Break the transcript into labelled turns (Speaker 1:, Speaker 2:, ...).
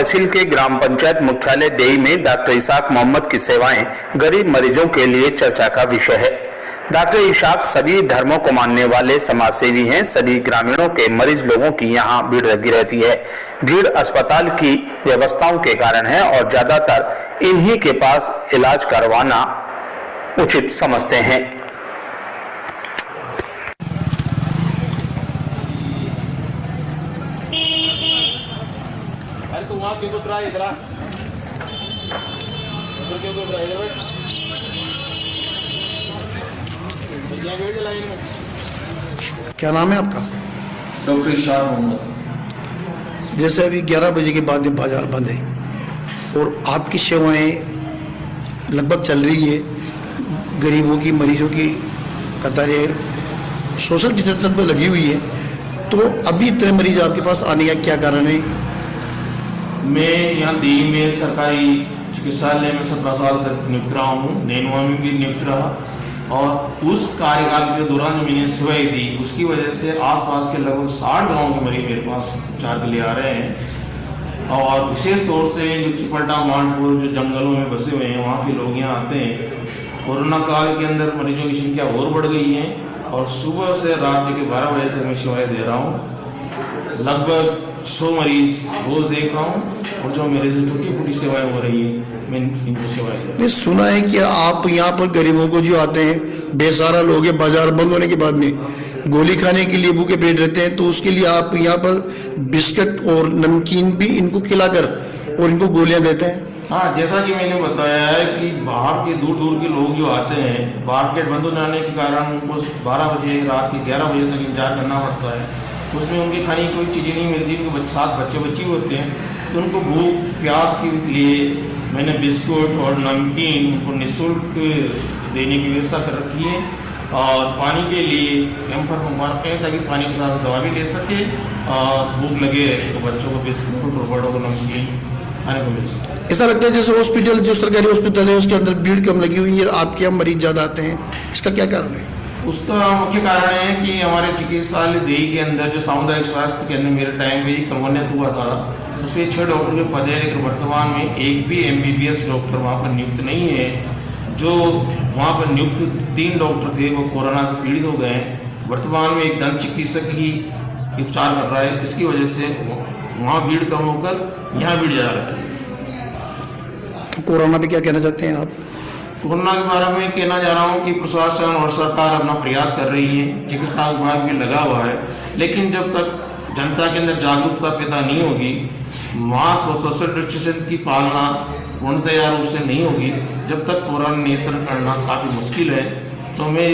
Speaker 1: तहसील के ग्राम पंचायत मुख्यालय देई में डॉक्टर इसाक मोहम्मद की सेवाएं गरीब मरीजों के लिए चर्चा का विषय है। डॉक्टर इसाक सभी धर्मों को मानने वाले समाजसेवी हैं। सभी ग्रामीणों के मरीज लोगों की यहां भीड़ लगी रहती है। भीड़ अस्पताल की व्यवस्थाओं के कारण है और ज्यादातर इन्हीं के पास इलाज करवाना उचित समझते हैं।
Speaker 2: अरे तू वहाँ क्यों घुस रहा है? इधर आ। इधर क्यों घुस रहा है? इधर बैठ। यहाँ बैठ जा लाइन में।
Speaker 3: क्या नाम है आपका?
Speaker 4: डॉक्टर इसाक मोहम्मद।
Speaker 3: जैसे अभी 11 बजे के बाद में बाजार बंद है और आपकी सेवाएं लगभग चल रही है, गरीबों की मरीजों की कतारें सोशल डिस्टेंस पर लगी हुई है, तो अभी इतने मरीज आपके पास आने का क्या कारण है?
Speaker 4: मैं यहाँ दिल्ली में सरकारी चिकित्सालय में 17 साल तक नियुक्त रहा हूँ। नैनवा में भी नियुक्त रहा और उस कार्यकाल के दौरान जो मैंने सेवाएं दी उसकी वजह से आसपास के लगभग 60 गाँव के मरीज मेरे पास उपचार के लिए आ रहे हैं। और विशेष तौर से जो चिपल्टा मानपुर जो जंगलों में बसे हुए हैं वहाँ के लोग यहाँ आते हैं। कोरोना काल के अंदर मरीजों की संख्या और बढ़ गई है और सुबह से रात के 12 बजे तक मैं सेवाएं दे रहा हूँ। लगभग 100 मरीज रोज देख रहा हूँ और जो मेरे से छोटी मोटी सेवाएं हो रही है मैं इनको सेवाएं दे रहा हूँ।
Speaker 3: सुना है कि आप यहाँ पर गरीबों को जो आते हैं, बेसहारा लोग हैं, बाजार बंद होने के बाद में गोली खाने के लिए भूखे पेट रहते हैं, तो उसके लिए आप यहाँ पर बिस्किट और नमकीन भी इनको खिलाकर और इनको गोलियां देते हैं।
Speaker 4: हाँ, जैसा कि मैंने बताया है कि बाहर के दूर दूर के लोग जो आते हैं, मार्केट बंद होने आने के कारण उनको 12 बजे रात के 11 बजे तक इंतजार करना पड़ता है। उसमें उनके खाने की कोई चीज़ें नहीं मिलती, उनके साथ बच्चे बच्ची होते हैं, तो उनको भूख प्यास के लिए मैंने बिस्कुट और नमकीन उनको निःशुल्क देने की व्यवस्था कर रखी है और पानी के लिए कैंपर मंगवा रखे हैं ताकि पानी के साथ दवा भी ले सके और भूख लगे तो बच्चों को बिस्कुट और बड़ों को नमकीन खाने को मिल सके।
Speaker 3: ऐसा लगता है जैसे हॉस्पिटल, जो सरकारी हॉस्पिटल है उसके अंदर भीड़ कम लगी हुई है, आपके यहाँ मरीज ज़्यादा आते हैं, इसका क्या कारण है?
Speaker 4: उसका मुख्य कारण है कि हमारे चिकित्सालय देई के अंदर जो सामुदायिक स्वास्थ्य केंद्र मेरे टाइम पे क्रमोन्नत हुआ था, उसमें 6 डॉक्टर के पद है, लेकिन वर्तमान में एक भी MBBS डॉक्टर वहाँ पर नियुक्त नहीं है। जो वहाँ पर नियुक्त 3 डॉक्टर थे वो कोरोना से पीड़ित हो गए हैं। वर्तमान में एक दंत चिकित्सक ही उपचार कर रहा है, इसकी वजह से वहाँ भीड़ कम होकर यहाँ भीड़ ज़्यादा रहा है।
Speaker 3: कोरोना पे क्या कहना चाहते हैं आप?
Speaker 4: कोरोना के बारे में कहना चाह रहा हूँ कि प्रशासन और सरकार अपना प्रयास कर रही है, चिकित्सा विभाग भी लगा हुआ है, लेकिन जब तक जनता के अंदर जागरूकता पैदा नहीं होगी, मास्क और सोशल डिस्टेंस की पालना पूर्णतया रूप से नहीं होगी, जब तक कोरोना नियंत्रण करना काफ़ी मुश्किल है। तो मैं